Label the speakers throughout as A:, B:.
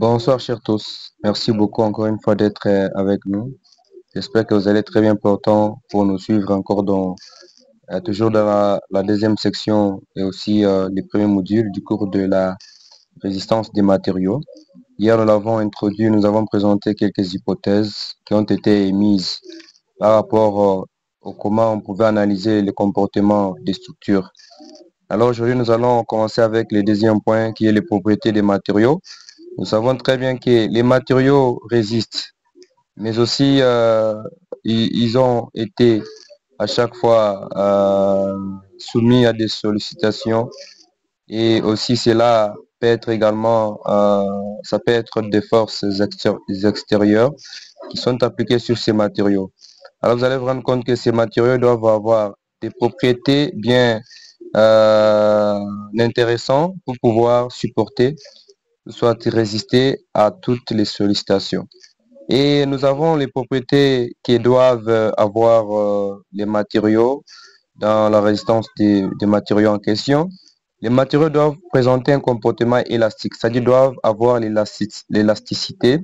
A: Bonsoir chers tous, merci beaucoup encore une fois d'être avec nous. J'espère que vous allez très bien portant pour nous suivre encore toujours dans la deuxième section et aussi les premiers modules du cours de la résistance des matériaux. Hier nous l'avons introduit, nous avons présenté quelques hypothèses qui ont été émises par rapport au comment on pouvait analyser le comportement des structures. Alors aujourd'hui nous allons commencer avec le deuxième point qui est les propriétés des matériaux. Nous savons très bien que les matériaux résistent, mais aussi ils ont été à chaque fois soumis à des sollicitations et aussi cela peut être également, ça peut être des forces extérieures qui sont appliquées sur ces matériaux. Alors vous allez vous rendre compte que ces matériaux doivent avoir des propriétés bien intéressantes pour pouvoir supporter soit résister à toutes les sollicitations. Et nous avons les propriétés qui doivent avoir les matériaux dans la résistance des matériaux en question. Les matériaux doivent présenter un comportement élastique, c'est-à-dire doivent avoir l'élasticité.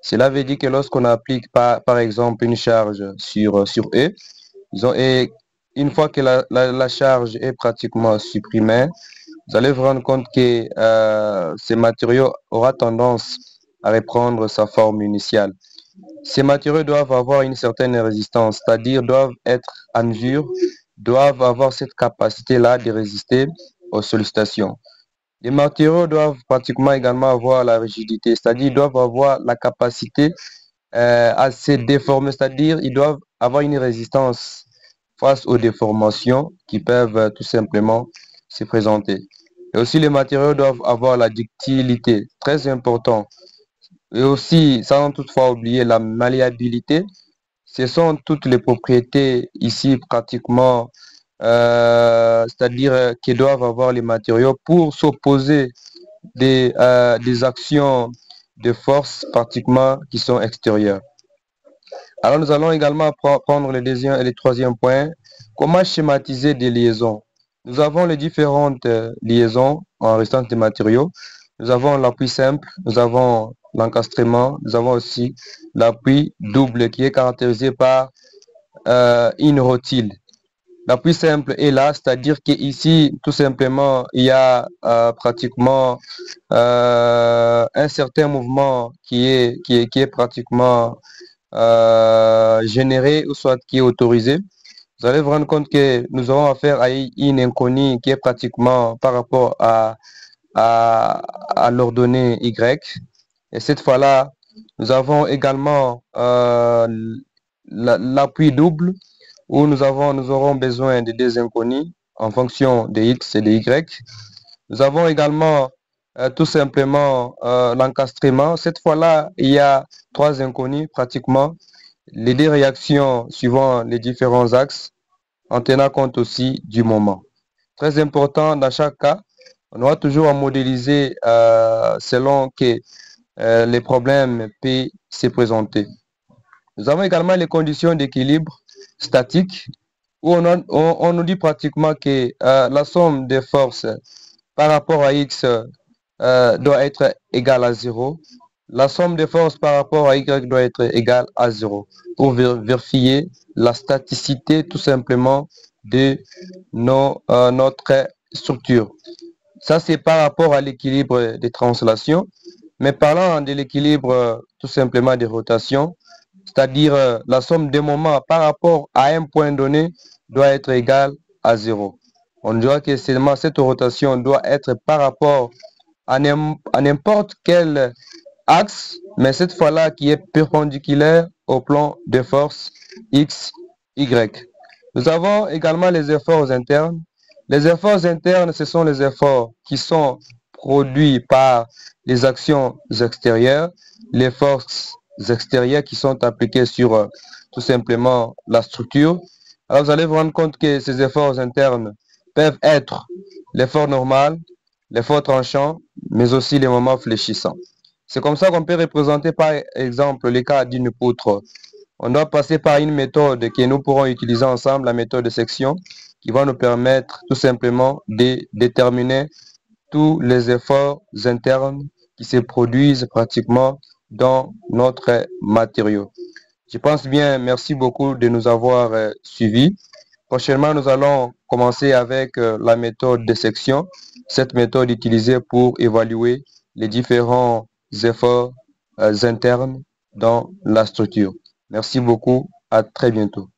A: Cela veut dire que lorsqu'on applique par exemple une charge sur eux, et une fois que la charge est pratiquement supprimée, vous allez vous rendre compte que ces matériaux aura tendance à reprendre sa forme initiale. Ces matériaux doivent avoir une certaine résistance, c'est-à-dire doivent être en mesure, doivent avoir cette capacité-là de résister aux sollicitations. Les matériaux doivent pratiquement également avoir la rigidité, c'est-à-dire doivent avoir la capacité à se déformer, c'est-à-dire ils doivent avoir une résistance face aux déformations qui peuvent tout simplement se présenter. Et aussi, les matériaux doivent avoir la ductilité, très important. Et aussi, sans toutefois oublier la malléabilité, ce sont toutes les propriétés ici pratiquement, c'est-à-dire qu'ils doivent avoir les matériaux pour s'opposer des actions de force pratiquement qui sont extérieures. Alors nous allons également prendre le deuxième et le troisième point. Comment schématiser des liaisons? Nous avons les différentes liaisons en résistance des matériaux. Nous avons l'appui simple, nous avons l'encastrement, nous avons aussi l'appui double qui est caractérisé par une rotile. L'appui simple est là, c'est-à-dire qu'ici, tout simplement, il y a pratiquement un certain mouvement qui est pratiquement généré ou soit qui est autorisé. Vous allez vous rendre compte que nous aurons affaire à une inconnue qui est pratiquement par rapport à l'ordonnée Y. Et cette fois-là, nous avons également l'appui double où nous aurons besoin de deux inconnus en fonction de X et de Y. Nous avons également tout simplement l'encastrement. Cette fois-là, il y a trois inconnus pratiquement. Les deux réactions suivant les différents axes en tenant compte aussi du moment. Très important dans chaque cas, on doit toujours modéliser selon que les problèmes peuvent se présenter. Nous avons également les conditions d'équilibre statique où on nous dit pratiquement que la somme des forces par rapport à X doit être égale à 0. La somme des forces par rapport à Y doit être égale à 0 pour vérifier la staticité tout simplement de notre structure. Ça, c'est par rapport à l'équilibre des translations. Mais parlant de l'équilibre tout simplement des rotations, c'est-à-dire la somme des moments par rapport à un point donné doit être égale à 0. On dira que seulement cette rotation doit être par rapport à n'importe quel axe, mais cette fois-là qui est perpendiculaire au plan de force X, Y. Nous avons également les efforts internes. Les efforts internes, ce sont les efforts qui sont produits par les actions extérieures, les forces extérieures qui sont appliquées sur tout simplement la structure. Alors vous allez vous rendre compte que ces efforts internes peuvent être l'effort normal, l'effort tranchant, mais aussi les moments fléchissants. C'est comme ça qu'on peut représenter par exemple le cas d'une poutre. On doit passer par une méthode que nous pourrons utiliser ensemble, la méthode de section, qui va nous permettre tout simplement de déterminer tous les efforts internes qui se produisent pratiquement dans notre matériau. Je pense bien, merci beaucoup de nous avoir suivis. Prochainement, nous allons commencer avec la méthode de section, cette méthode utilisée pour évaluer les différents efforts internes dans la structure. Merci beaucoup, à très bientôt.